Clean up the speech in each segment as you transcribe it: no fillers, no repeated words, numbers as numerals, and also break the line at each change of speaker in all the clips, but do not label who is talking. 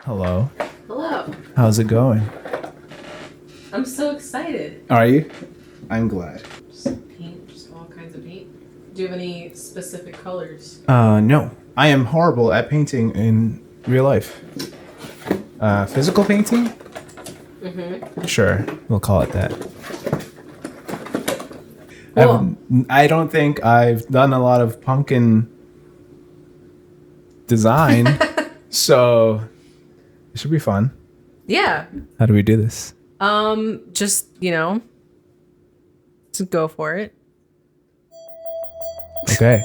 Hello.
Hello.
How's it going?
I'm so excited.
Are you? I'm glad.
Just paint, just all kinds of paint. Do you have any specific colors?
No. I am horrible at painting in real life. Physical painting? Mm-hmm. Sure, we'll call it that.
Cool.
I don't think I've done a lot of pumpkin design, so it should be fun.
Yeah.
How do we do this?
Just, just go for it.
Okay.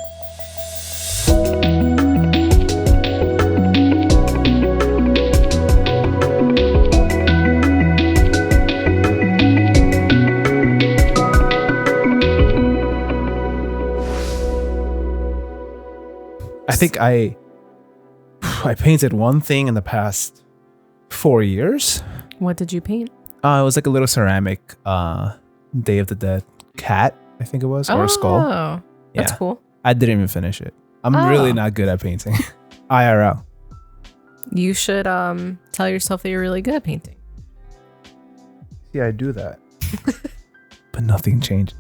I think I painted one thing in the past 4 years.
What did you paint?
It was like a little ceramic Day of the Dead cat, I think it was, or a skull.
Oh, that's
Yeah.
cool.
I didn't even finish it. I'm really not good at painting. IRL.
You should tell yourself that you're really good at painting.
Yeah, I do that. But nothing changed.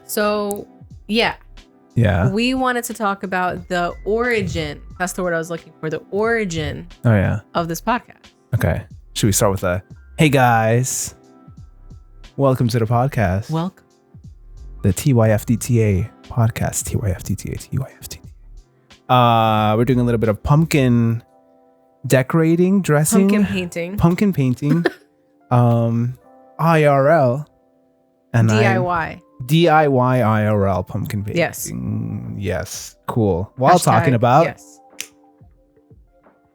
So, yeah.
Yeah.
We wanted to talk about the origin. That's the word I was looking for. The origin
Oh, yeah.
of this podcast.
Okay. Should we start with hey guys, welcome to the podcast.
Welcome.
The TYFDTA podcast. TYFDTA. We're doing a little bit of pumpkin decorating, dressing.
Pumpkin painting.
IRL. And
DIY.
DIY IRL pumpkin painting.
Yes.
Yes. Cool. While
Hashtag
talking about,
yes.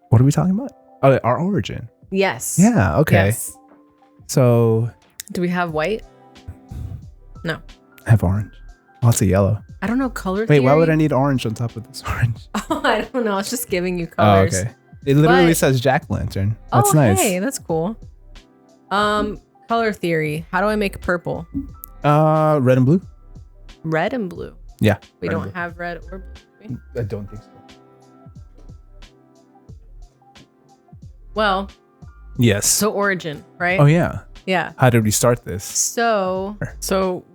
What are we talking about? Oh, our origin.
Yes.
Yeah. Okay.
Yes.
So.
Do we have white? No.
I have orange. Lots of yellow.
I don't know color
Wait,
theory.
why would I need orange on top of this orange?
Oh, I don't know. It's just giving you colors.
Oh, okay. It literally says jack-o'-lantern. That's nice.
Hey, that's cool. Color theory. How do I make purple?
Red and blue.
Red and blue.
Yeah.
We don't have red or blue.
I don't think so.
Well.
Yes.
So origin, right?
Oh yeah.
Yeah.
How did we start this?
So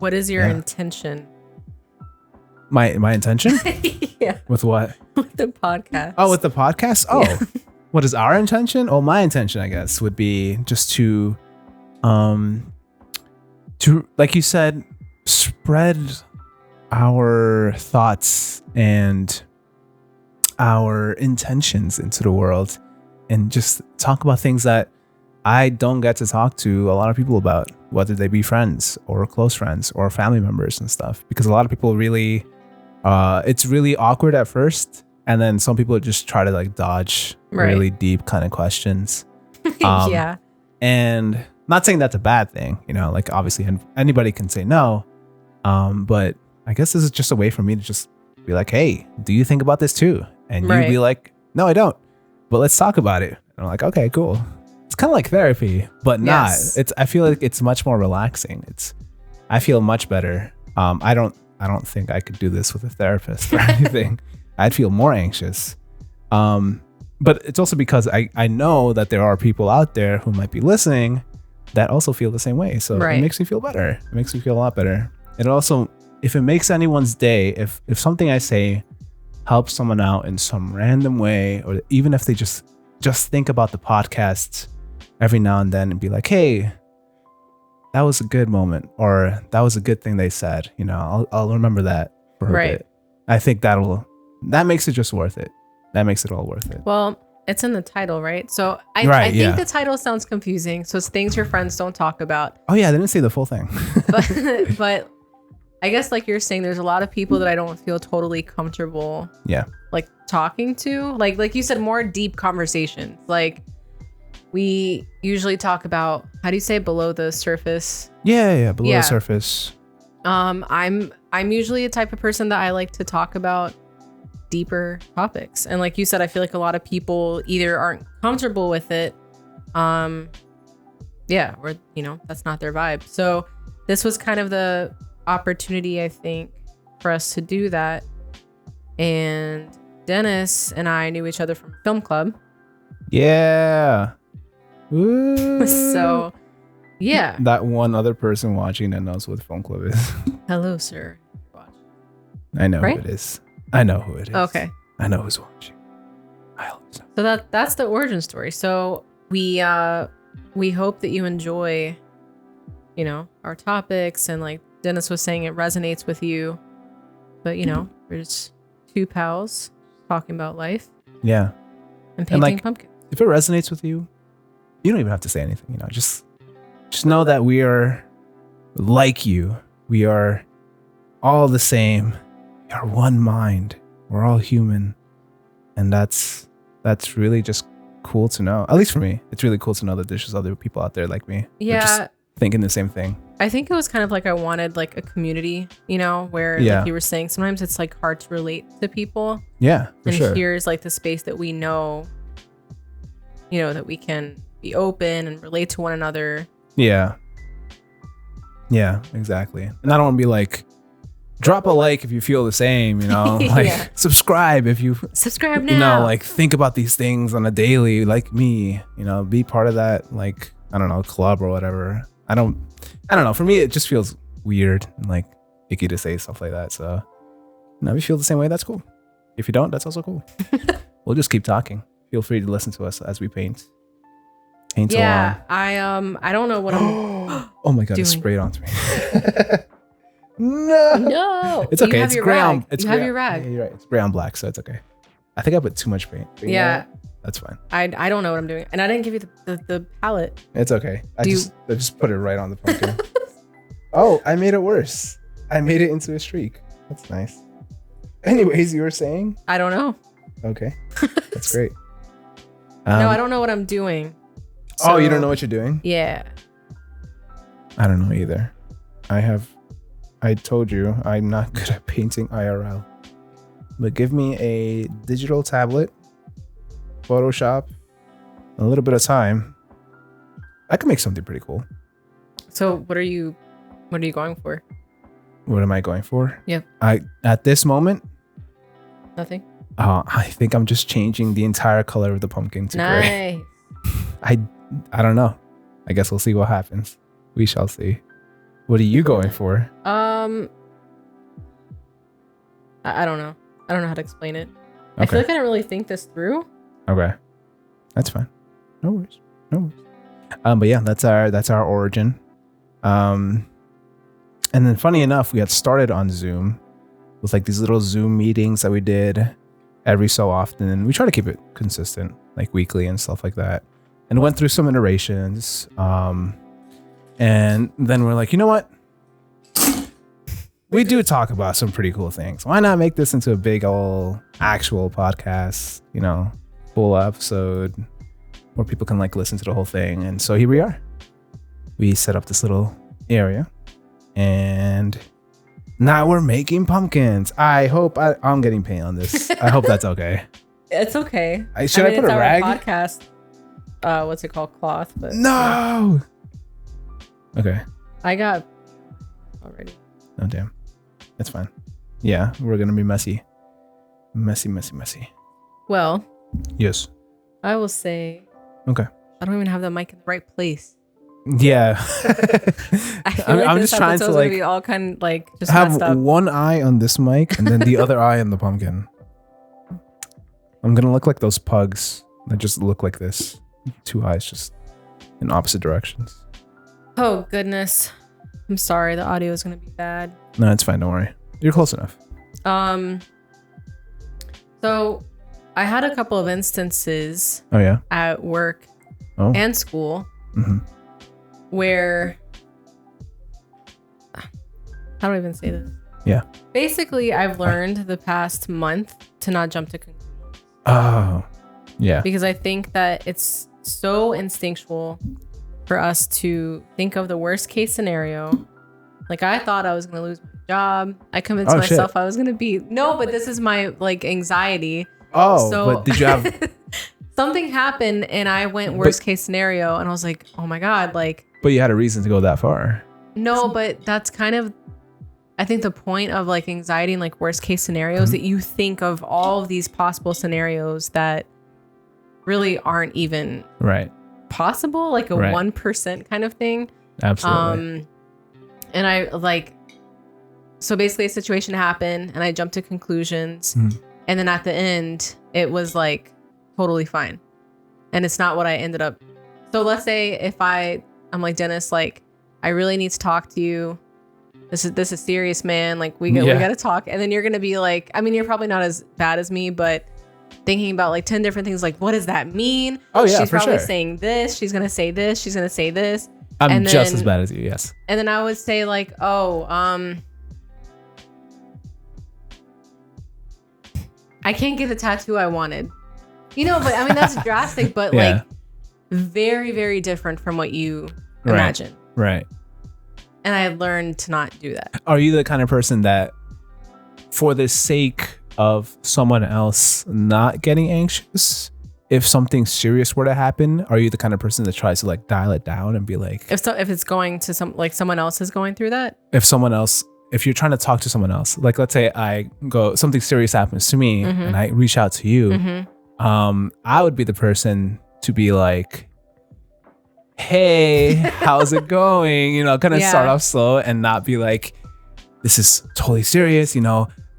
what is your intention?
My intention?
Yeah.
With what?
With the podcast.
Oh, with the podcast? Oh.
Yeah.
What is our intention? Oh, my intention, I guess, would be just to like you said, spread our thoughts and our intentions into the world and just talk about things that I don't get to talk to a lot of people about, whether they be friends or close friends or family members and stuff, because a lot of people really, it's really awkward at first. And then some people just try to like dodge really deep kind of questions.
Yeah.
And not saying that's a bad thing, like obviously anybody can say no. But I guess this is just a way for me to just be like, hey, do you think about this too? And you'd be like, no, I don't. But let's talk about it. And I'm like, okay, cool. It's kind of like therapy, but not. I feel like it's much more relaxing. I feel much better. I don't think I could do this with a therapist or anything. I'd feel more anxious. But it's also because I know that there are people out there who might be listening that also feel the same way. So it makes me feel better. It makes me feel a lot better. It also, if it makes anyone's day, if something I say helps someone out in some random way, or even if they just think about the podcast every now and then and be like, hey, that was a good moment, or that was a good thing they said, I'll remember that for a bit. I think that makes it just worth it. That makes it all worth it.
Well, it's in the title, right? So I think the title sounds confusing. So it's things your friends don't talk about.
Oh yeah, I didn't say the full thing.
but I guess like you're saying, there's a lot of people that I don't feel totally comfortable.
Yeah.
Like talking to, like you said, more deep conversations. Like we usually talk about, how do you say, below the surface?
Yeah, below the surface.
I'm usually a type of person that I like to talk about deeper topics, and like you said, I feel like a lot of people either aren't comfortable with it, or that's not their vibe. So this was kind of the opportunity, I think, for us to do that. And Dennis and I knew each other from film club.
Yeah. Woo.
So, yeah.
That one other person watching that knows what Phone Club is.
Hello, sir.
I know
Right?
who it is. I know who it is.
Okay.
I know who's watching. I always know.
So that's the origin story. So we hope that you enjoy, you know, our topics, and like Dennis was saying, it resonates with you. But you know, we're just two pals talking about life.
Yeah.
And painting
like,
pumpkins.
If it resonates with you, you don't even have to say anything, you know, just know that we are like you. We are all the same. We are one mind. We're all human. And that's really just cool to know. At least for me, it's really cool to know that there's just other people out there like me.
Yeah.
Just thinking the same thing.
I think it was kind of like I wanted like a community, you know, where like you were saying, sometimes it's like hard to relate to people.
Yeah, for sure.
And here's like the space that we know, you know, that we can be open and relate to one another.
Yeah. Yeah, exactly. And I don't want to be like, drop a like if you feel the same, you know, like subscribe if you
subscribe now,
you know, like think about these things on a daily, like me, you know, be part of that, like, I don't know, club or whatever. I don't know. For me, it just feels weird and like icky to say stuff like that. So, you know, if you feel the same way, that's cool. If you don't, that's also cool. We'll just keep talking. Feel free to listen to us as we paint.
Yeah, along. I don't know what I'm.
Oh my god,
doing.
it sprayed onto me. No, it's okay. It's gray on. It's
your rag.
Yeah, you're right. It's gray on black, so it's okay. I think I put too much paint. But
yeah,
that's fine.
I don't know what I'm doing, and I didn't give you the palette.
It's okay. I just put it right on the pumpkin. Oh, I made it worse. I made it into a streak. That's nice. Anyways, you were saying?
I don't know.
Okay, that's great.
No, I don't know what I'm doing. So,
oh, you don't know what you're doing?
Yeah.
I don't know either. I told you I'm not good at painting IRL. But give me a digital tablet, Photoshop, a little bit of time. I can make something pretty cool.
So what are you going for?
What am I going for?
Yeah.
At this moment,
nothing.
I think I'm just changing the entire color of the pumpkin to gray. I don't know. I guess we'll see what happens. We shall see. What are you going for?
I don't know. I don't know how to explain it.
Okay.
I feel like I didn't really think this through.
Okay. That's fine. No worries. But yeah, that's our origin. And then funny enough, we had started on Zoom with like these little Zoom meetings that we did every so often. And we try to keep it consistent, like weekly and stuff like that. And went through some iterations. And then we're like, you know what? We do talk about some pretty cool things. Why not make this into a big old actual podcast, you know, full episode where people can like listen to the whole thing. And so here we are. We set up this little area and now we're making pumpkins. I hope I'm getting paint on this. I hope that's okay.
It's okay.
Should I put a rag?
Podcast. What's it called? Cloth. But
no. Yeah. Okay.
I got already.
Oh damn. That's fine. Yeah, we're gonna be messy. Messy.
Well.
Yes.
I will say.
Okay.
I don't even have the mic in the right place.
Yeah.
I'm
just trying to like
be all kind of like just
have one eye on this mic and then the other eye on the pumpkin. I'm gonna look like those pugs that just look like this. Two eyes just in opposite directions.
Oh goodness. I'm sorry, the audio is gonna be bad.
No, it's fine, don't worry. You're close enough.
So I had a couple of instances at work and school where how do I even say this?
Yeah.
Basically, I've learned the past month to not jump to conclusions.
Oh. Yeah.
Because I think that it's so instinctual for us to think of the worst case scenario. Like I thought I was going to lose my job. I convinced myself I was going to be. No, but this is my like anxiety.
Oh,
so,
but did you have
something happened and I went worst case scenario and I was like, oh my God, like.
But you had a reason to go that far.
No, but that's kind of, I think the point of like anxiety and like worst case scenarios that you think of all of these possible scenarios that really aren't even possible, like a 1% kind of thing.
Absolutely.
And I like, so basically a situation happened and I jumped to conclusions. And then at the end, it was like totally fine. And it's not what I ended up. So let's say if I'm like, Dennis, like, I really need to talk to you. This is serious, man. Like we got to talk. And then you're going to be like, I mean, you're probably not as bad as me, but thinking about like 10 different things. Like, what does that mean?
Oh yeah,
she's
for
probably
sure.
saying this. She's going to say this. She's going to say this.
I'm just as bad as you. Yes.
And then I would say like, I can't get the tattoo I wanted, but I mean, that's drastic, but like very, very different from what you imagine.
Right.
And I learned to not do that.
Are you the kind of person that, for the sake of someone else not getting anxious, if something serious were to happen, are you the kind of person that tries to like dial it down and be like,
if it's going to someone else is going through that?
If you're trying to talk to someone else, like let's say something serious happens to me and I reach out to you, I would be the person to be like, hey, how's it going? Kind of start off slow and not be like, this is totally serious.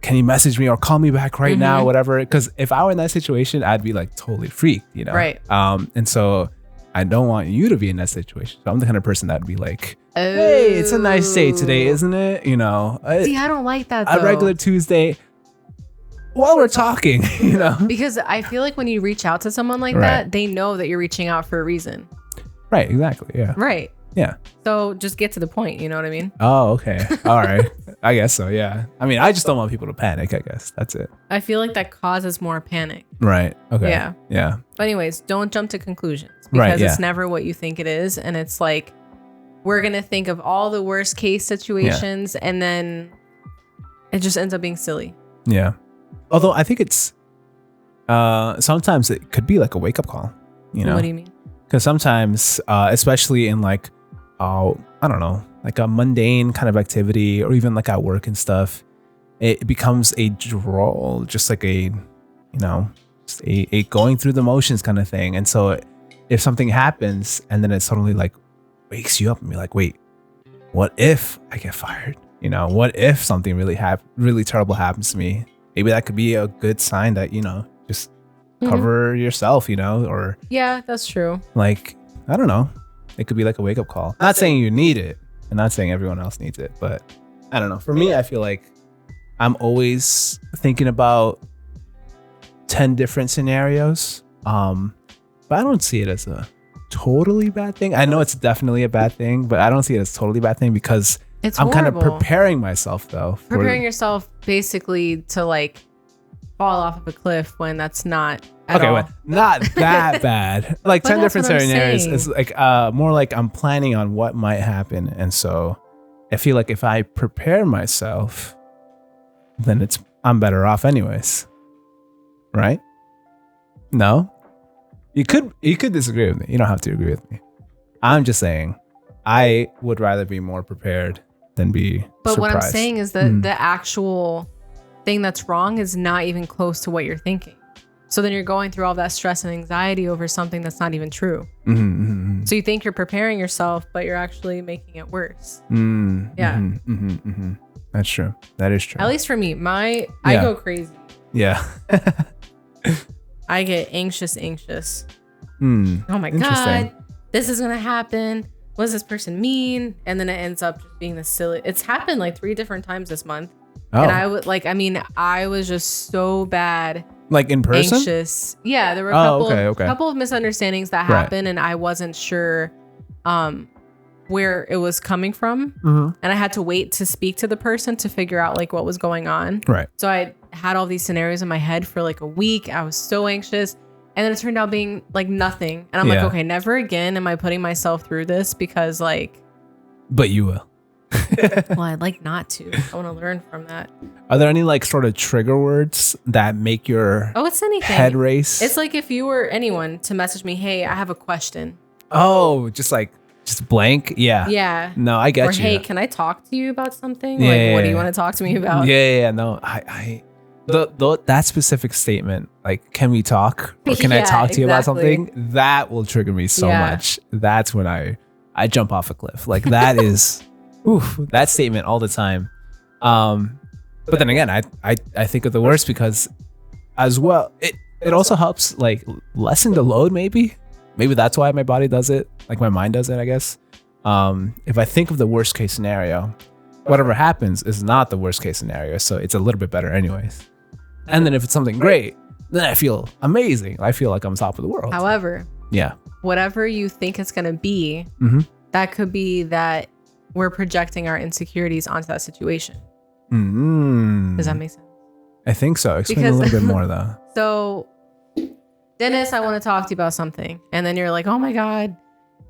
Can you message me or call me back right now? Whatever. Because if I were in that situation, I'd be like totally freaked,
Right.
And so I don't want you to be in that situation. So I'm the kind of person that'd be like, hey, it's a nice day today, isn't it?
See, I don't like that though.
A regular Tuesday while we're talking,
Because I feel like when you reach out to someone like that, they know that you're reaching out for a reason.
Right, exactly. Yeah.
Right.
Yeah.
So just get to the point, you know what I mean?
Oh, okay. All right. I guess so, yeah. I mean, I just don't want people to panic, I guess. That's it.
I feel like that causes more panic.
Right. Okay.
Yeah.
Yeah.
But anyways, don't jump to conclusions because it's never what you think it is. And it's like, we're going to think of all the worst case situations and then it just ends up being silly.
Yeah. Although I think it's, sometimes it could be like a wake up call,
What do you mean?
Because sometimes, especially in like, I don't know, like a mundane kind of activity or even like at work and stuff, it becomes a draw, just like a going through the motions kind of thing. And so if something happens and then it suddenly like wakes you up and be like, wait, what if I get fired? What if something really terrible happens to me? Maybe that could be a good sign that, just cover yourself, or
yeah, that's true.
Like, I don't know. It could be like a wake up call. Not saying you need it and not saying everyone else needs it, but I don't know. For me, I feel like I'm always thinking about 10 different scenarios. But I don't see it as a totally bad thing. I know it's definitely a bad thing, but I don't see it as a totally bad thing because I'm kind of preparing myself though.
Preparing yourself basically to like fall off of a cliff when that's not at all.
Well, not that bad. Like 10 different scenarios. It's like more like I'm planning on what might happen. And so I feel like if I prepare myself, then I'm better off anyways. Right? No? You could disagree with me. You don't have to agree with me. I'm just saying I would rather be more prepared than be
But
surprised.
what I'm saying is that the actual thing that's wrong is not even close to what you're thinking. So then you're going through all that stress and anxiety over something that's not even true. So you think you're preparing yourself, but you're actually making it worse. Yeah.
That's true. That is true.
At least for me, I go crazy.
Yeah.
I get anxious. Oh my God, this is going to happen. What does this person mean? And then it ends up just being this silly. It's happened like 3 different times this month. Oh. And I was just so bad.
Like in person?
Anxious. Yeah, there were a couple of misunderstandings that happened and I wasn't sure where it was coming from. And I had to wait to speak to the person to figure out like what was going on.
Right.
So I had all these scenarios in my head for like a week. I was so anxious. And then it turned out being like nothing. And I'm like, okay, never again am I putting myself through this because like.
But you will.
Well, I'd like not to. I want to learn from that.
Are there any like sort of trigger words that make your
it's anything.
Head race?
It's like if you were anyone to message me, hey, I have a question.
Oh, just blank? Yeah.
Yeah.
No, I get you.
Or hey, can I talk to you about something? What do you want to talk to me about?
Yeah. No, that specific statement, like, can we talk, or can I talk to you about something, that will trigger me so much. That's when I jump off a cliff. Like, that is that statement all the time. But then again, I think of the worst because as well, it also helps like lessen the load. Maybe that's why my body does it, like my mind does it, I guess. If I think of the worst case scenario, whatever happens is not the worst case scenario, so it's a little bit better anyways. And then if it's something great, then I feel amazing. I feel like I'm top of the world.
However, whatever you think it's going to be, that could be that we're projecting our insecurities onto that situation. Does that make sense?
I think so. Explain a little bit more though.
So, Dennis, I want to talk to you about something. And then you're like, oh my God,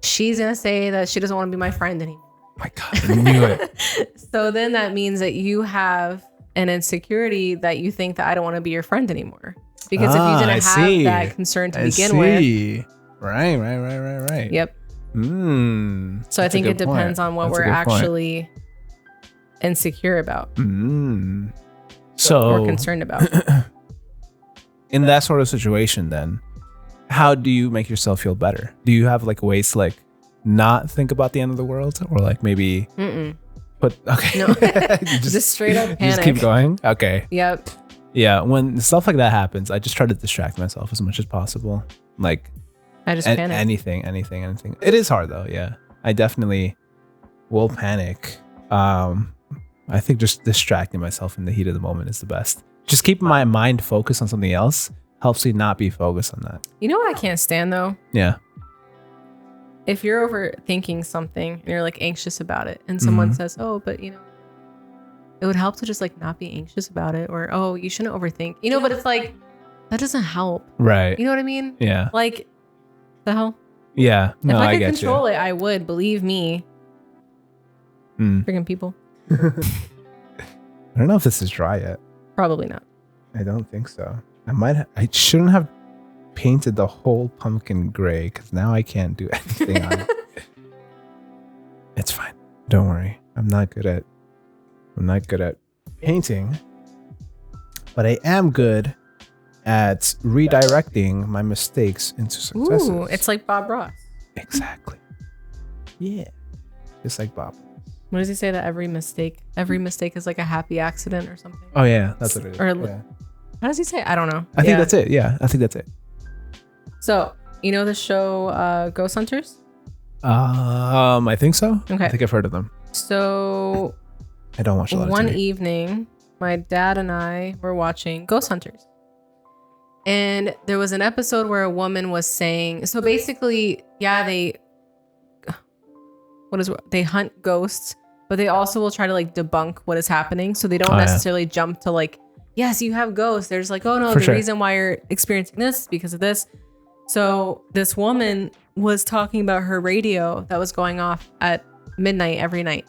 she's going to say that she doesn't want to be my friend anymore.
My God, I knew it.
So then that means that you have an insecurity that you think that I don't want to be your friend anymore. Because if you didn't have that concern to begin with.
Right.
Yep. So I think it depends on what we're actually insecure about.
So,
or concerned about.
In that sort of situation, then, how do you make yourself feel better? Do you have like ways to like not think about the end of the world, or like maybe okay,
no, just straight up panic.
Just keep going. Okay.
Yep.
Yeah, when stuff like that happens, I just try to distract myself as much as possible. Like,
I just panic.
Anything. It is hard though. Yeah, I definitely will panic. I think just distracting myself in the heat of the moment is the best. Just keeping my mind focused on something else helps me not be focused on that.
You know what I can't stand though?
Yeah.
If you're overthinking something and you're like anxious about it, and someone says, oh, but you know, it would help to just like not be anxious about it, or, oh, you shouldn't overthink, you know, but it's like, that doesn't help.
Right.
You know what I mean?
Yeah.
Like, the hell?
Yeah. No,
if I could
get
control it, I would, believe me. Freaking people.
I don't know if this is dry yet.
Probably not.
I don't think so. I shouldn't have painted the whole pumpkin gray, because now I can't do anything on it. It's fine. Don't worry. I'm not good at painting, but I am good at redirecting my mistakes into successes.
Ooh, it's like Bob Ross.
Exactly. Yeah. Just like Bob.
What does he say, that every mistake is like a happy accident or something?
Oh yeah, that's what it is.
Or
yeah.
How does he say? I don't know.
I think that's it. Yeah, I think that's it.
So, you know the show Ghost Hunters?
I think so.
Okay.
I think I've heard of them.
So,
I don't watch a lot of
one
TV.
evening, my dad and I were watching Ghost Hunters. And there was an episode where a woman was saying, so basically, yeah, they hunt ghosts, but they also will try to like debunk what is happening. So they don't necessarily jump to like, yes, you have ghosts. There's like, oh no, reason why you're experiencing this is because of this. So this woman was talking about her radio that was going off at midnight every night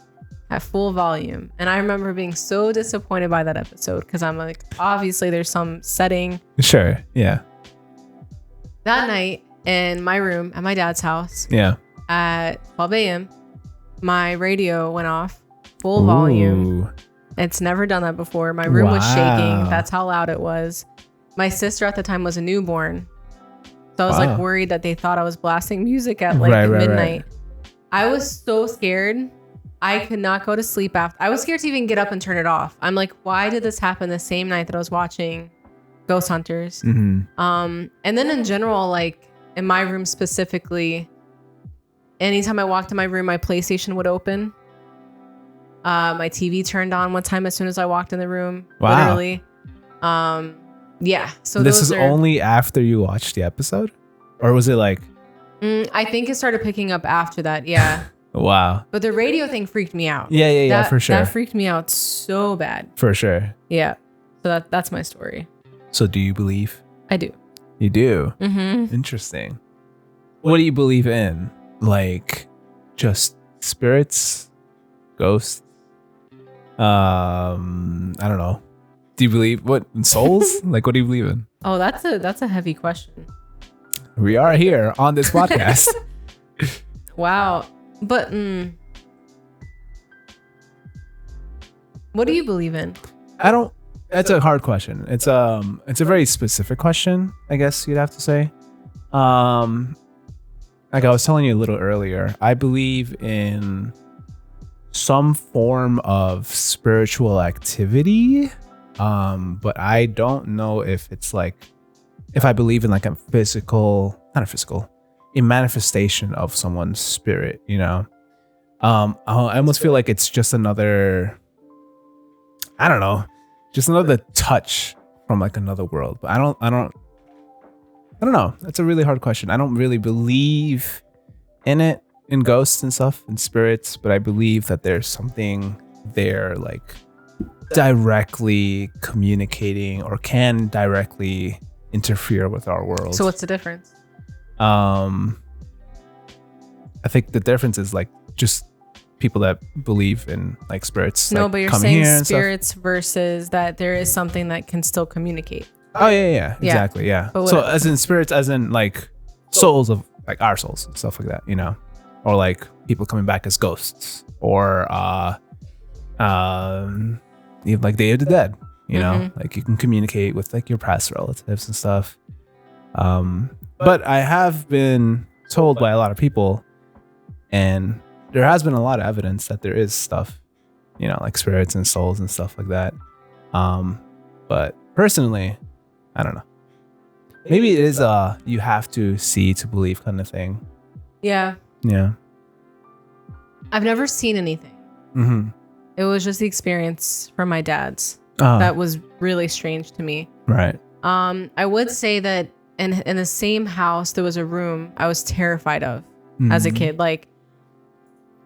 at full volume. And I remember being so disappointed by that episode, because I'm like, obviously there's some setting.
Sure. Yeah.
That night in my room at my dad's house.
Yeah.
At 12 a.m. my radio went off full volume. It's never done that before. My room was shaking. That's how loud it was. My sister at the time was a newborn. So I was like worried that they thought I was blasting music at like midnight. Right. I was so scared. I could not go to sleep after. I was scared to even get up and turn it off. I'm like, why did this happen the same night that I was watching Ghost Hunters? And then in general, like in my room specifically, anytime I walked in my room, my PlayStation would open. My TV turned on one time as soon as I walked in the room. Wow. Literally. Yeah. So
this is only after you watched the episode? Or was it like...
I think it started picking up after that. Yeah.
Wow.
But the radio thing freaked me out.
Yeah, for sure.
That freaked me out so bad.
For sure.
Yeah. So that's my story.
So do you believe?
I do.
You do? Mm-hmm. Interesting. What do you believe in? Like, just spirits? Ghosts? I don't know. Do you believe in souls? Like, what do you believe in?
Oh, that's a heavy question.
We are here on this podcast.
Wow. But what do you believe in?
I don't That's a hard question. It's a very specific question, I guess you'd have to say. Like I was telling you a little earlier, I believe in some form of spiritual activity, but I don't know if it's like, if I believe in like a manifestation of someone's spirit, you know. I almost feel like it's just another, I don't know, just another touch from like another world. But I don't know. That's a really hard question. I don't really believe in it, in ghosts and stuff, and spirits, but I believe that there's something there like directly communicating or can directly interfere with our world.
So what's the difference?
I think the difference is like just people that believe in like spirits.
No,
like,
but you're saying spirits versus that there is something that can still communicate.
Oh yeah, exactly, yeah. So as in spirits, as in like souls of like our souls and stuff like that, you know, or like people coming back as ghosts, or even like Day of the Dead, you know, like you can communicate with like your past relatives and stuff. But I have been told by a lot of people, and there has been a lot of evidence that there is stuff, you know, like spirits and souls and stuff like that. But personally, I don't know. Maybe it is you have to see to believe kind of thing.
Yeah.
Yeah.
I've never seen anything.
Mm-hmm.
It was just the experience from my dad's that was really strange to me.
Right.
I would say that in the same house there was a room I was terrified of as a kid. Like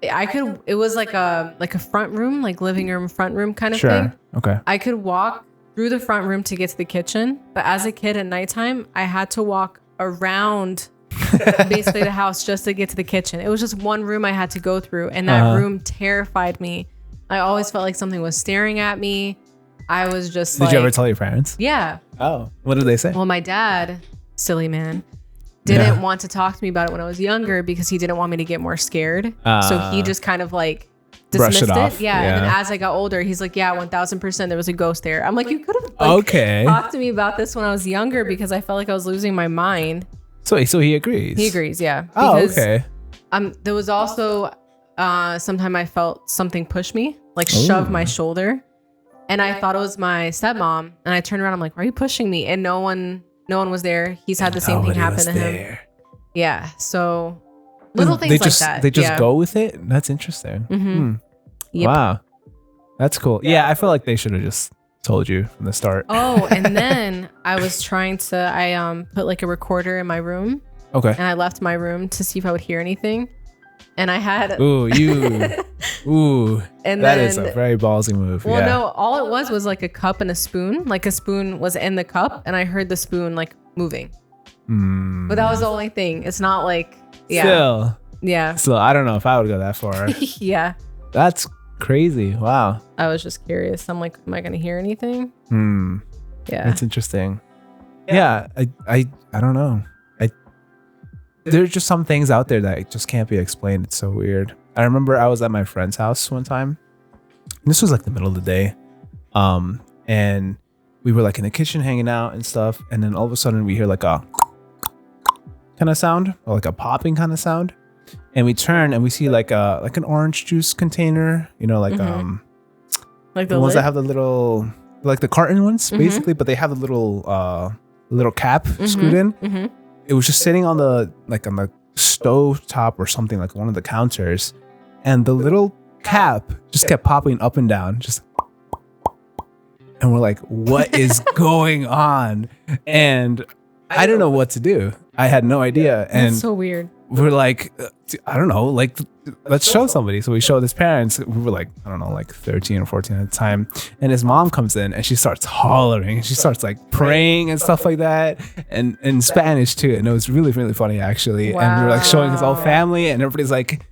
it was like a front room, like living room, front room kind of thing.
Okay.
I could walk through the front room to get to the kitchen, but as a kid at nighttime, I had to walk around basically the house just to get to the kitchen. It was just one room I had to go through, and that room terrified me. I always felt like something was staring at me. I was just
Did you ever tell your parents?
Yeah.
Oh, what did they say?
Well, my dad, silly man, didn't want to talk to me about it when I was younger because he didn't want me to get more scared. So he just kind of like dismissed it. Yeah. And then as I got older, he's like, yeah, 1000% there was a ghost there. I'm like, you could have talked to me about this when I was younger because I felt like I was losing my mind.
So he agrees.
He agrees, yeah.
Because, okay.
There was also sometime I felt something push me, like shove my shoulder. And I thought it was my stepmom. And I turned around, I'm like, why are you pushing me? And no one was there. He's had the same thing happen to him. Yeah. So little things like that.
They just go with it? That's interesting.
Mm-hmm. Yep.
Wow. That's cool. Yeah, I feel like they should have just told you from the start.
Oh, and then I was trying to, I put like a recorder in my room.
Okay.
And I left my room to see if I would hear anything. And I had...
Ooh. And that is a very ballsy move.
Well, no, all it was like a cup and a spoon. Like a spoon was in the cup and I heard the spoon like moving. But that was the only thing. It's not like... Yeah.
Still.
Yeah.
So I don't know if I would go that far.
Yeah.
That's crazy. Wow.
I was just curious. I'm like, am I going to hear anything? Yeah.
That's interesting. Yeah. I don't know. There's just some things out there that just can't be explained. It's so weird. I remember I was at my friend's house one time. This was like the middle of the day. And we were like in the kitchen hanging out and stuff. And then all of a sudden we hear like a kind of sound, or like a popping kind of sound. And we turn and we see like an orange juice container, you know, like
like
the ones that have the little, like the carton ones basically, but they have the little cap screwed in. It was just sitting on the stove top or something, like one of the counters, and the little cap just kept popping up and down, and we're like, what is going on? And I don't know what to do. I had no idea. And
that's so weird.
We're like, I don't know, like, let's show somebody. So we showed his parents. We were like, I don't know, like 13 or 14 at the time. And his mom comes in and she starts hollering. She starts like praying and stuff like that. And in Spanish too. And it was really, really funny actually. Wow. And we were like showing his whole family and everybody's like,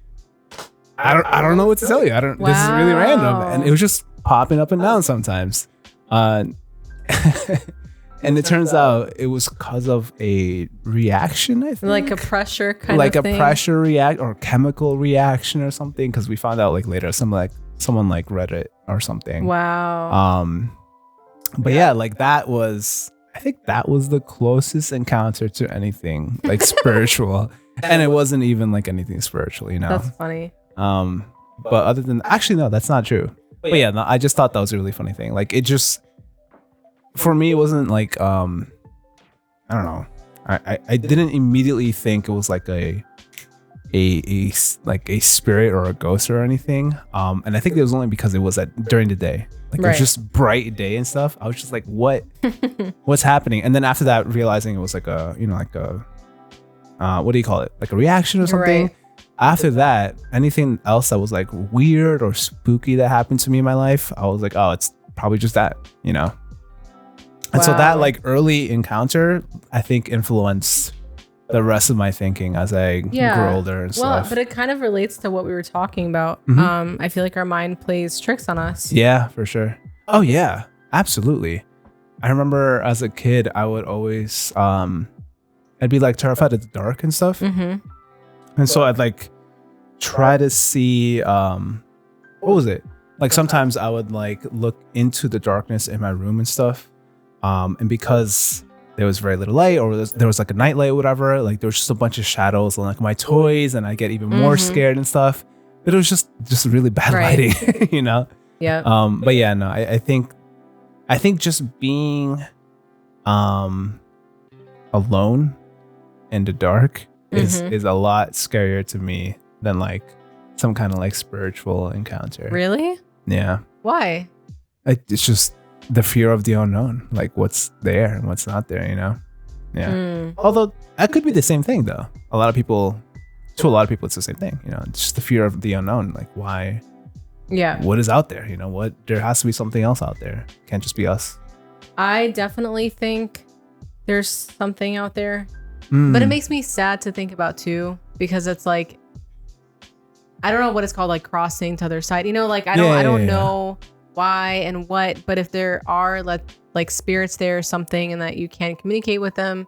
I don't know what to tell you. This is really random. And it was just popping up and down sometimes. And it turns out it was because of a reaction, I think.
Like a pressure kind of thing?
Like a pressure react or chemical reaction or something. Because we found out like later, someone like read it or something.
Wow.
But yeah, like that was, I think that was the closest encounter to anything like spiritual. And it wasn't even like anything spiritual, you know?
That's funny.
But other than, actually, no, that's not true. But yeah, no, I just thought that was a really funny thing. Like it just, for me, it wasn't like, I don't know. I didn't immediately think it was like a spirit or a ghost or anything. And I think it was only because it was during the day. Like it was just bright day and stuff. I was just like, what's happening? And then after that, realizing it was like a, you know, like a, what do you call it? Like a reaction or something. Right. After that, anything else that was like weird or spooky that happened to me in my life, I was like, oh, it's probably just that, you know? And so that like early encounter, I think influenced the rest of my thinking as I grew older and stuff.
But it kind of relates to what we were talking about. I feel like our mind plays tricks on us.
Yeah, for sure. Oh yeah, absolutely. I remember as a kid, I would always, I'd be like terrified of the dark and stuff. And so I'd like try to see, what was it? Like sometimes I would like look into the darkness in my room and stuff. And because there was very little light, or there was like a night light or whatever, like there was just a bunch of shadows on like my toys, and I get even more scared and stuff. But it was just really bad lighting, you know?
Yeah.
But yeah, no, I think just being alone in the dark is a lot scarier to me than like some kind of like spiritual encounter.
Really?
Yeah.
Why?
It's just the fear of the unknown, like what's there and what's not there, you know? Yeah. Although that could be the same thing though. To a lot of people, it's the same thing, you know? It's just the fear of the unknown. Like why? Yeah. What is out there? You know, there has to be something else out there. It can't just be us.
I definitely think there's something out there. But it makes me sad to think about too, because it's like, I don't know what it's called, like crossing to the other side. You know, like I don't know why and what, but if there are like spirits there or something and that you can't communicate with them,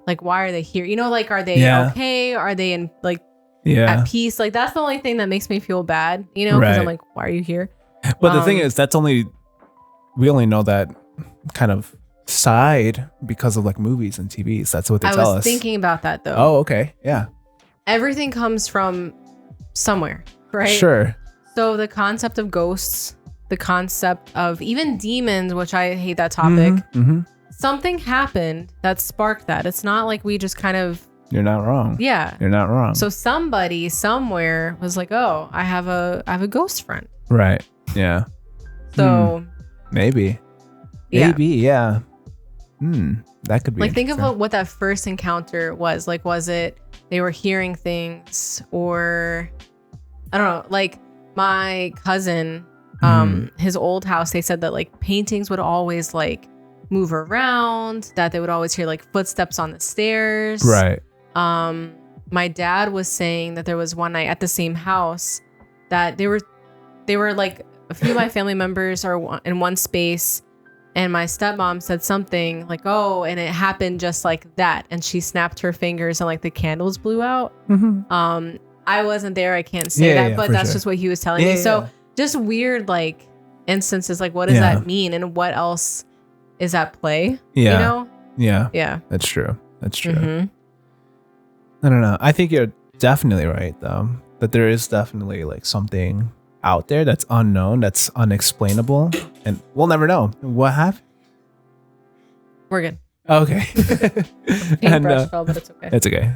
like why are they here? You know, like are they okay? Are they in like at peace? Like that's the only thing that makes me feel bad, you know, because I'm like, why are you here?
But the thing is, we only know that kind of side because of like movies and TVs. That's what they tell us. I was
thinking about that though.
Oh, okay. Yeah.
Everything comes from somewhere, right?
Sure.
So the concept of ghosts, the concept of even demons, which I hate that topic. Something happened that sparked that. It's not like we just kind of.
You're not wrong.
Yeah.
You're not wrong.
So somebody somewhere was like, oh, I have a ghost friend.
Right. Yeah.
So.
Maybe. Yeah. That could be
like, think about what that first encounter was. Like, was it they were hearing things, or I don't know, like my cousin, his old house, they said that like paintings would always like move around, that they would always hear like footsteps on the stairs.
Right.
My dad was saying that there was one night at the same house that they were like a few of my family members are in one space, and my stepmom said something like, oh, and it happened just like that, and she snapped her fingers and like the candles blew out. I wasn't there, I can't say that, but that's just what he was telling me. So just weird like instances, like what does that mean, and what else is at play? You know?
Yeah. That's true. I don't know. I think you're definitely right though, that there is definitely like something out there that's unknown, that's unexplainable, and we'll never know what happened.
We're good.
Okay.
Paintbrush fell, but it's okay.
It's okay.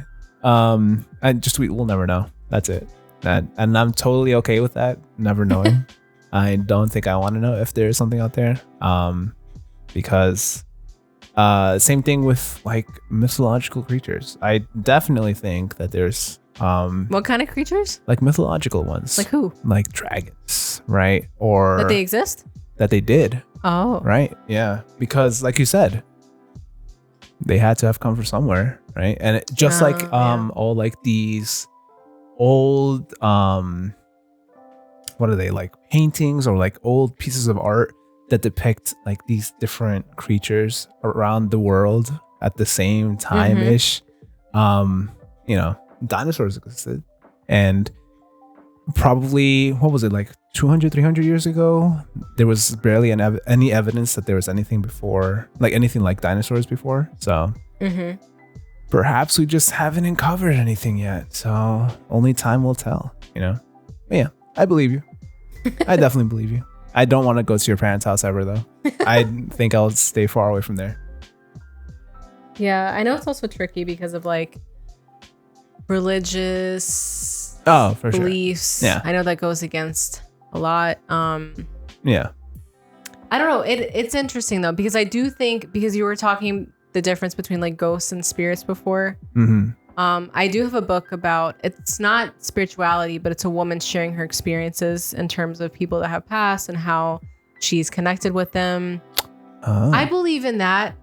We'll never know. That's it. And I'm totally okay with that, never knowing. I don't think I want to know if there's something out there. Because same thing with like mythological creatures. I definitely think that there's
what kind of creatures?
Like mythological ones.
Like who?
Like dragons, right? Or
that they exist?
That they did.
Oh.
Right? Yeah. Because like you said, they had to have come from somewhere, right? And all like these old what are they, like paintings or like old pieces of art that depict like these different creatures around the world at the same time-ish. You know, dinosaurs existed, and probably, what was it, like 200, 300 years ago, there was barely any evidence that there was anything before, like anything like dinosaurs before. So perhaps we just haven't uncovered anything yet. So only time will tell, you know? But yeah, I believe you. I definitely believe you. I don't want to go to your parents' house ever, though. I think I'll stay far away from there.
Yeah, I know it's also tricky because of like religious beliefs.
Sure. Yeah.
I know that goes against a lot.
Yeah.
I don't know. It's interesting though, because I do think, because you were talking the difference between like ghosts and spirits before. I do have a book about, it's not spirituality, but it's a woman sharing her experiences in terms of people that have passed and how she's connected with them. I believe in that,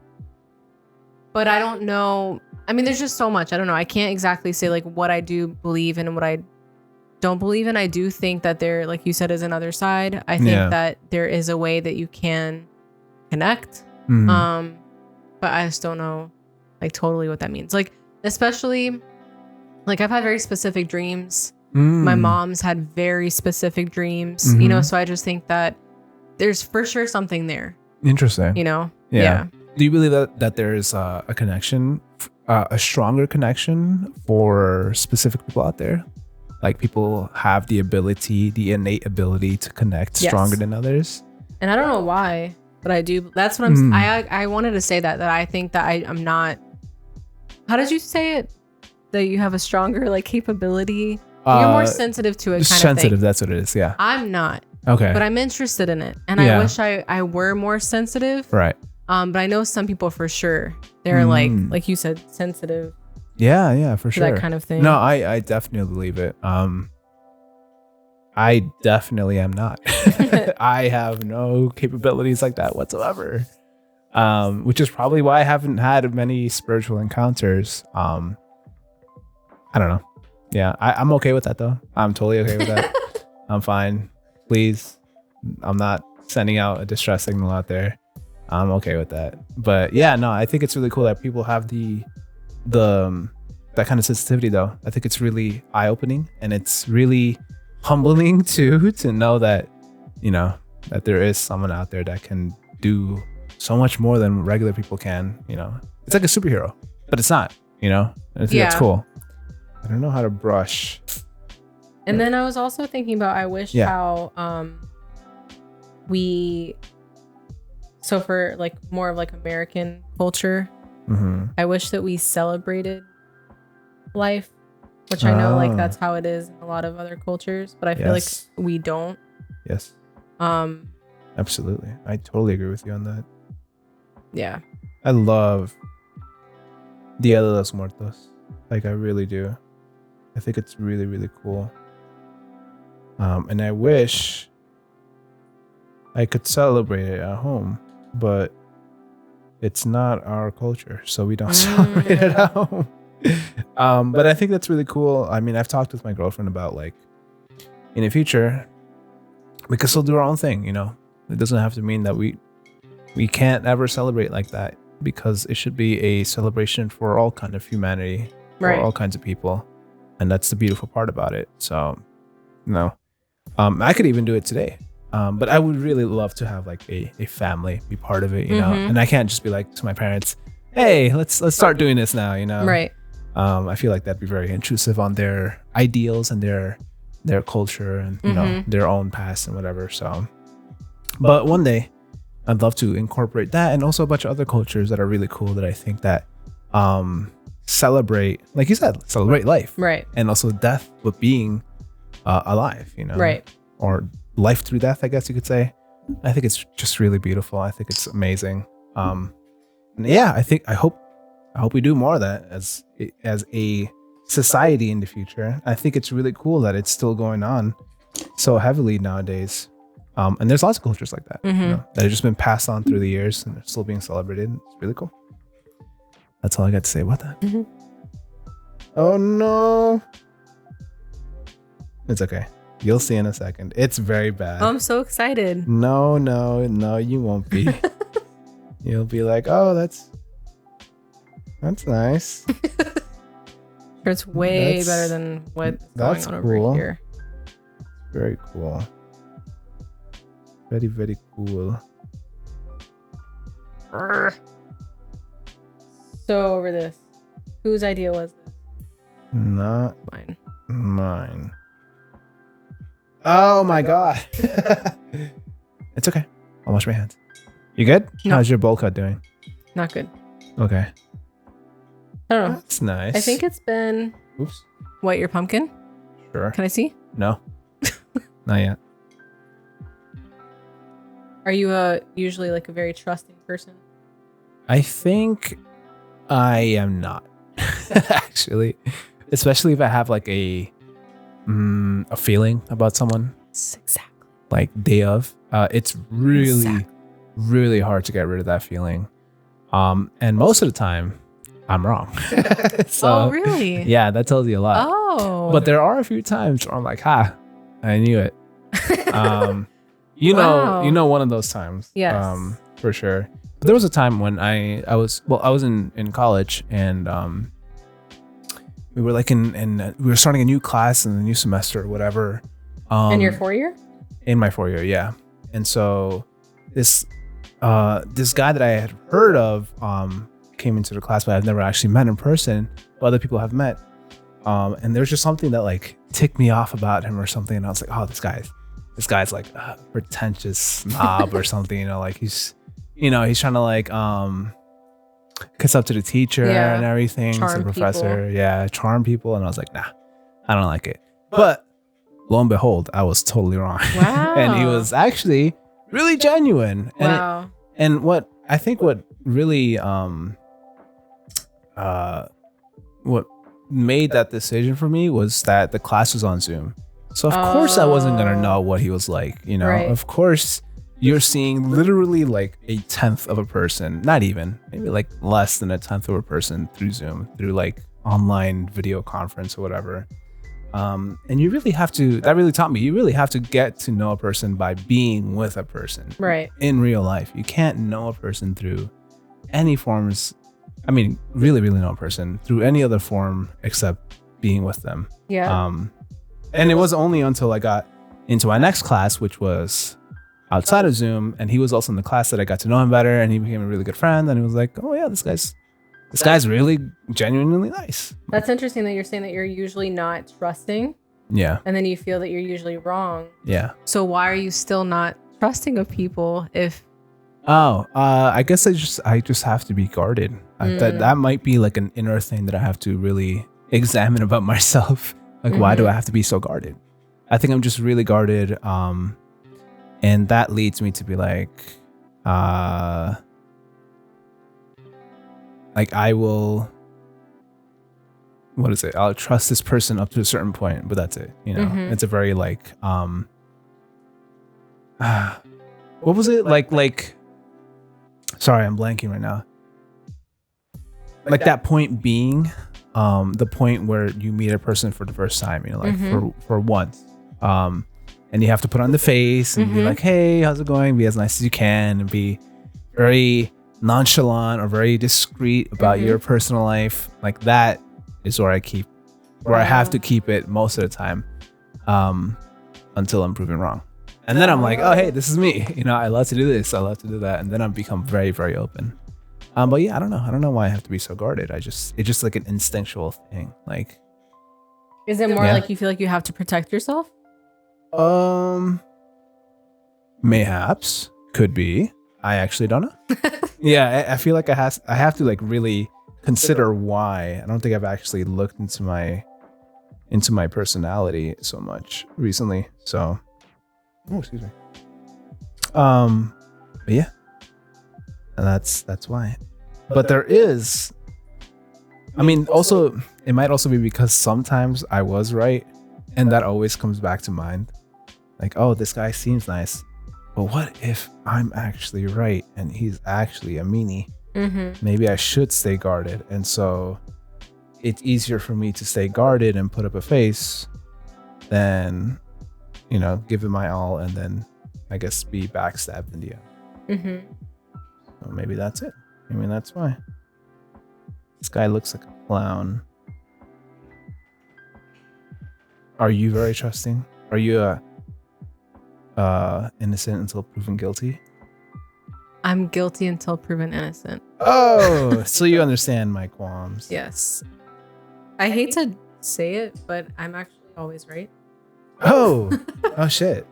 but I don't know. I mean, there's just so much. I don't know. I can't exactly say like what I do believe in and what I don't believe in. I do think that there, like you said, is another side. I think that there is a way that you can connect. But I just don't know like totally what that means. Like, especially like I've had very specific dreams. My mom's had very specific dreams, you know, so I just think that there's for sure something there.
Interesting.
You know?
Yeah. Do you believe that there's a connection, a stronger connection for specific people out there? Like people have the ability, the innate ability to connect stronger than others? And
I don't know why, but I do. That's what I'm I wanted to say that I think that I'm not. How did you say it? That you have a stronger like capability? You're more sensitive to it kind of thing.
Sensitive, that's what it is, yeah.
I'm not.
Okay.
But I'm interested in it. And I wish I were more sensitive.
Right.
But I know some people for sure. They're like you said, sensitive.
Yeah, for sure.
That kind of thing.
No, I definitely believe it. I definitely am not. I have no capabilities like that whatsoever. Which is probably why I haven't had many spiritual encounters. I don't know. Yeah, I'm okay with that though. I'm totally okay with that. I'm fine. Please, I'm not sending out a distress signal out there. I'm okay with that. But yeah, no, I think it's really cool that people have that kind of sensitivity though. I think it's really eye-opening, and it's really humbling too to know that, you know, that there is someone out there that can do so much more than regular people can. You know, it's like a superhero, but it's not, you know. I think that's cool. I don't know how to brush.
And then I was also thinking about, I wish how so for like more of like American culture, I wish that we celebrated life, which I know like that's how it is in a lot of other cultures, but I feel like we don't.
Yes. Absolutely. I totally agree with you on that.
Yeah.
I love Dia de los Muertos. Like I really do. I think it's really, really cool. And I wish I could celebrate it at home, but it's not our culture, so we don't celebrate it at home. But I think that's really cool. I mean, I've talked with my girlfriend about like in the future, we could still do our own thing, you know. It doesn't have to mean that we can't ever celebrate like that, because it should be a celebration for all kind of humanity, for all kinds of people. And that's the beautiful part about it. So, you know, I could even do it today. But I would really love to have like a family be part of it, you know. And I can't just be like to my parents, hey, let's start doing this now, you know.
Right.
I feel like that'd be very intrusive on their ideals and their culture and, you know, their own past and whatever. So, but one day I'd love to incorporate that, and also a bunch of other cultures that are really cool that I think that celebrate, like you said, celebrate life.
Right.
And also death, but being alive, you know. Right. Or life through death, I guess you could say. I think it's just really beautiful. I think it's amazing. Yeah, I hope we do more of that as a society in the future. I think it's really cool that it's still going on so heavily nowadays. And there's lots of cultures like that, you know, that have just been passed on through the years and they're still being celebrated. It's really cool. That's all I got to say about that. Oh no. It's okay. You'll see in a second. It's very bad.
I'm so excited.
No, you won't be. You'll be like, oh, that's nice.
It's way better than what's going on over here.
Very cool. Very, very cool.
So over this. Whose idea was this?
Not
Mine.
mine. Oh my god. It's okay. I'll wash my hands. You good?
No.
How's your bowl cut doing?
Not good.
Okay.
I don't know.
That's nice.
I think it's been.
Oops.
What, your pumpkin?
Sure.
Can I see?
No. Not yet.
Are you usually like a very trusting person?
I think I am not. Actually. Especially if I have like a feeling about someone.
Exactly.
Like day of. It's really, really hard to get rid of that feeling. And most of the time, I'm wrong. So,
oh, really?
Yeah, that tells you a lot.
Oh.
But there are a few times where I'm like, I knew it. You
Wow.
know, one of those times.
Yes.
For sure. But there was a time when I was in college, and we were like we were starting a new class in the new semester or whatever.
In your 4-year?
In my 4-year, yeah. And so this guy that I had heard of came into the class, but I've never actually met in person, but other people have met. And there's just something that like ticked me off about him or something. And I was like, oh, this guy's like a pretentious snob or something, like he's trying to like kiss up to the teacher and everything, to the professor. People. Yeah, charm people. And I was like, nah, I don't like it. But lo and behold, I was totally wrong.
Wow.
And he was actually really genuine.
Wow.
And what really what made that decision for me was that the class was on Zoom. So of course I wasn't gonna know what he was like, Right. Of course you're seeing literally like a tenth of a person, not even, maybe like less than a tenth of a person through Zoom, through like online video conference or whatever. And you really have to, that really taught me, you really have to get to know a person by being with a person.
Right. In
real life. You can't know a person through any forms. I mean, really, really know a person through any other form except being with them.
Yeah.
And it was only until I got into my next class, which was outside of Zoom, and he was also in the class, that I got to know him better, and he became a really good friend. And he was like, oh yeah, this guy's really genuinely nice.
That's interesting that you're saying that you're usually not trusting.
Yeah.
And then you feel that you're usually wrong.
Yeah.
So why are you still not trusting of people if...
I guess I just have to be guarded. That might be like an inner thing that I have to really examine about myself. Like, why do I have to be so guarded? I think I'm just really guarded. And that leads me to be like I will, what is it? I'll trust this person up to a certain point, but that's it. It's a very like, what was it? Like, sorry, I'm blanking right now. Like that point being, the point where you meet a person for the first time, for once, and you have to put on the face and be like, hey, how's it going? Be as nice as you can and be very nonchalant or very discreet about your personal life. Like that is where I have to keep it most of the time, until I'm proven wrong. And then I'm like, oh, hey, this is me. I love to do this. I love to do that. And then I've become very, very open. But yeah, I don't know why I have to be so guarded. It's just like an instinctual thing. Like,
is it more like you feel like you have to protect yourself?
Mayhaps, could be. I actually don't know. Yeah, I feel like I have to like really consider why. I don't think I've actually looked into my personality so much recently. So, excuse me. But yeah, and that's why. But there is. I mean, also, it might also be because sometimes I was right, and that always comes back to mind. Like, oh, this guy seems nice, but what if I'm actually right and he's actually a meanie? Maybe I should stay guarded. And so it's easier for me to stay guarded and put up a face than, give it my all and then I guess be backstabbed in the end. So maybe that's it. Maybe that's why. This guy looks like a clown. Are you very trusting? Are you innocent until proven guilty.
I'm guilty until proven innocent.
Oh, so you understand my qualms.
Yes. I hate to say it, but I'm actually always right.
Oh, oh shit.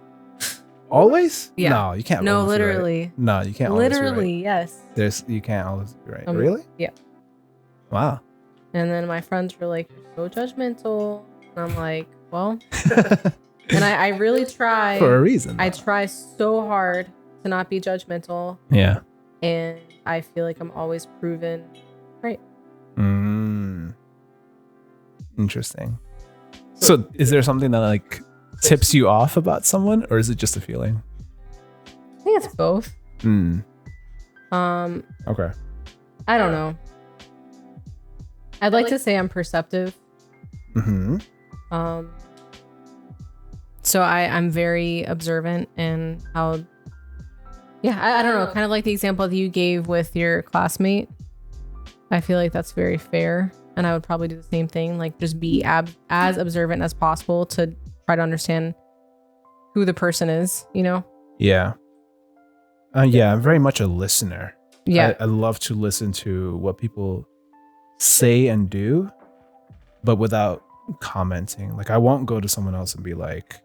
Always?
Yeah.
No, you can't.
No,
always be right.
literally.
No, you can't. Always
Literally,
be right.
yes.
You can't always be right. Really?
Yeah.
Wow.
And then my friends were like, "You're so judgmental," and I'm like, "Well," and I really try
for a reason.
I try so hard to not be judgmental.
Yeah.
And I feel like I'm always proven right.
Interesting. So is there something that like tips you off about someone, or is it just a feeling?
I think it's both.
Okay.
I don't know. I'd like to say I'm perceptive.
Mm-hmm.
So I'm very observant in how. Yeah, I don't know. Kind of like the example that you gave with your classmate. I feel like that's very fair. And I would probably do the same thing. Like just be as observant as possible to try to understand who the person is, you know?
Yeah. Yeah, I'm very much a listener.
Yeah.
I love to listen to what people say and do, but without commenting. Like I won't go to someone else and be like,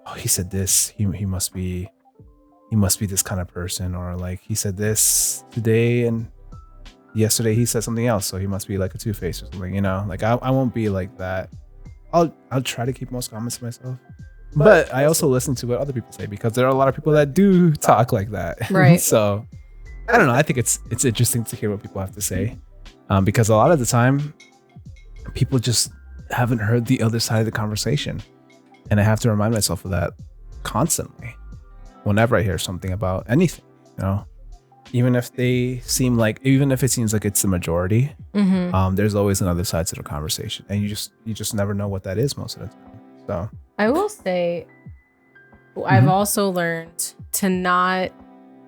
oh, he said this. He must be this kind of person, or like he said this today and yesterday he said something else, so he must be like a two-faced or something, you know? Like I won't be like that. I'll try to keep most comments to myself, but I also listen to what other people say because there are a lot of people that do talk like that.
Right.
So I don't know. I think it's interesting to hear what people have to say, because a lot of the time people just haven't heard the other side of the conversation, and I have to remind myself of that constantly whenever I hear something about anything, you know, even if it seems like it's the majority, there's always another side to the conversation, and you just never know what that is most of the time. So
I will say, I've also learned to not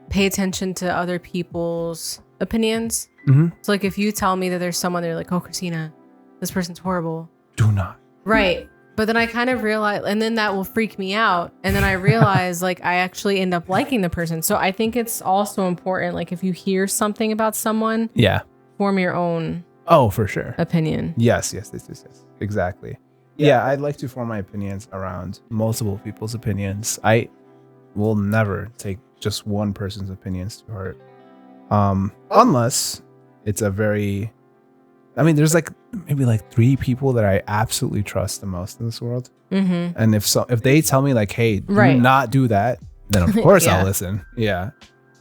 pay attention to other people's opinions. So like if you tell me that there's someone, they're like, oh, Christina, this person's horrible.
Do not.
Right. But then I kind of realize, and then that will freak me out. And then I realize like I actually end up liking the person. So I think it's also important, like if you hear something about someone, form your own.
Oh, for sure.
Opinion.
Yes. Exactly. Yeah, I'd like to form my opinions around multiple people's opinions. I will never take just one person's opinions to heart. Unless it's a very... I mean, there's like maybe like 3 people that I absolutely trust the most in this world. And if they tell me like, hey, do not do that, then of course I'll listen. Yeah,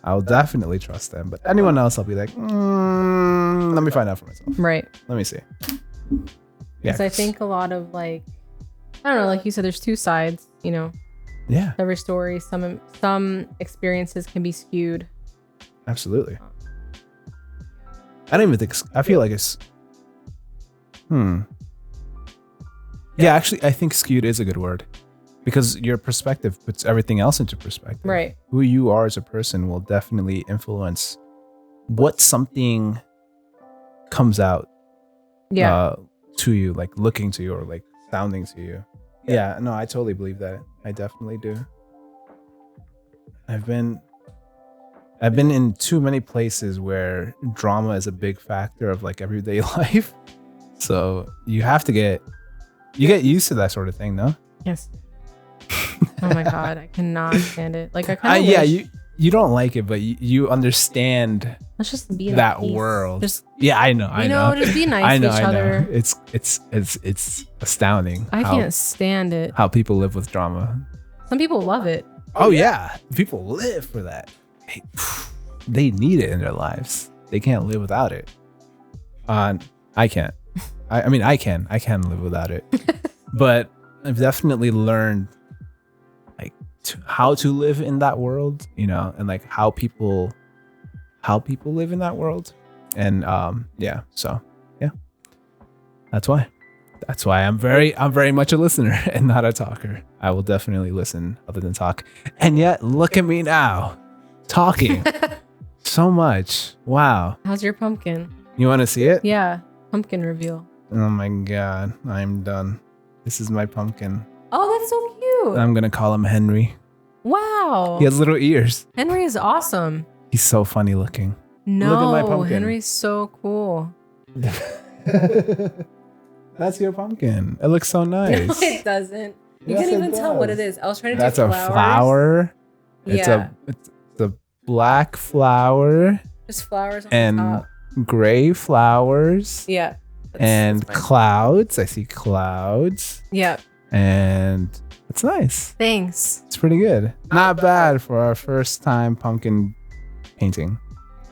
I'll definitely trust them. But anyone else, I'll be like, let me find out for myself.
Right.
Let me see.
Yeah. Because I think a lot of like, I don't know, like you said, there's 2 sides, you know?
Yeah.
Every story, some experiences can be skewed.
Absolutely. I don't even think, I feel like it's, yeah, actually, I think skewed is a good word, because your perspective puts everything else into perspective.
Right.
Who you are as a person will definitely influence what something comes out to you, like looking to you or like sounding to you. Yeah, no, I totally believe that. I definitely do. I've been in too many places where drama is a big factor of like everyday life. So you get used to that sort of thing, no?
Yes. Oh my God, I cannot stand it. Like I kind of
you don't like it, but you understand.
Let's just be in
that
peace.
world.
Just,
I know.
Just be nice to each other.
It's astounding.
I can't stand it.
How people live with drama.
Some people love it.
Oh yeah, people live for that. They need it in their lives. They can't live without it. I can't. I mean, I can live without it, but I've definitely learned like how to live in that world, you know, and like how people live in that world. And so that's why I'm very much a listener and not a talker. I will definitely listen other than talk. And yet look at me now talking so much. Wow.
How's your pumpkin?
You want to see it?
Yeah. Pumpkin reveal.
Oh my God, I'm done. This is my pumpkin.
Oh, that's so cute.
I'm gonna call him Henry.
Wow.
He has little ears.
Henry is awesome.
He's so funny looking.
No,
Look at my pumpkin.
Henry's so cool.
That's your pumpkin. It looks so nice.
No, it doesn't. You
Yes,
can't
it
even tell
does.
what it is. I was trying to
That's
do
a
flowers.
flower.
Yeah.
It's a black flower
Just flowers on
and
the top.
gray flowers
Yeah.
and
that's fine.
clouds. I see clouds.
Yeah.
And it's nice.
Thanks.
It's pretty good. Not bad for our first time pumpkin painting.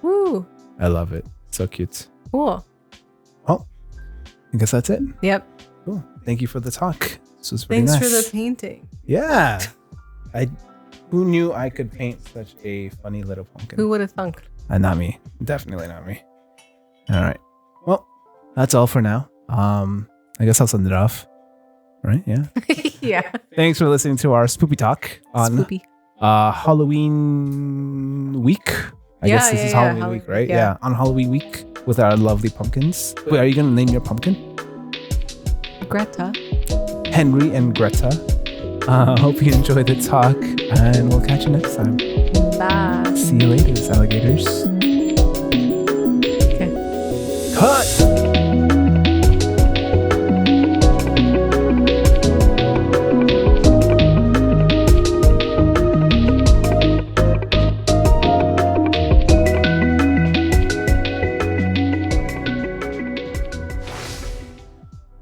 Woo.
I love it. So cute.
Cool.
Well, I guess that's it.
Yep.
Cool. Thank you for the talk. This was pretty
Thanks
nice.
for the painting.
Yeah. Who knew I could paint such a funny little pumpkin?
Who would have thunk?
Not me. Definitely not me. All right. Well, that's all for now. I guess I'll send it off. Right? Yeah.
Yeah.
Thanks for listening to our spoopy talk on
Spoopy.
Halloween week. I guess this is Halloween week, right? Yeah. On Halloween week with our lovely pumpkins. Wait, are you going to name your pumpkin?
Greta.
Henry and Greta. Hope you enjoyed the talk, and we'll catch you next time.
Bye.
See you later, alligators.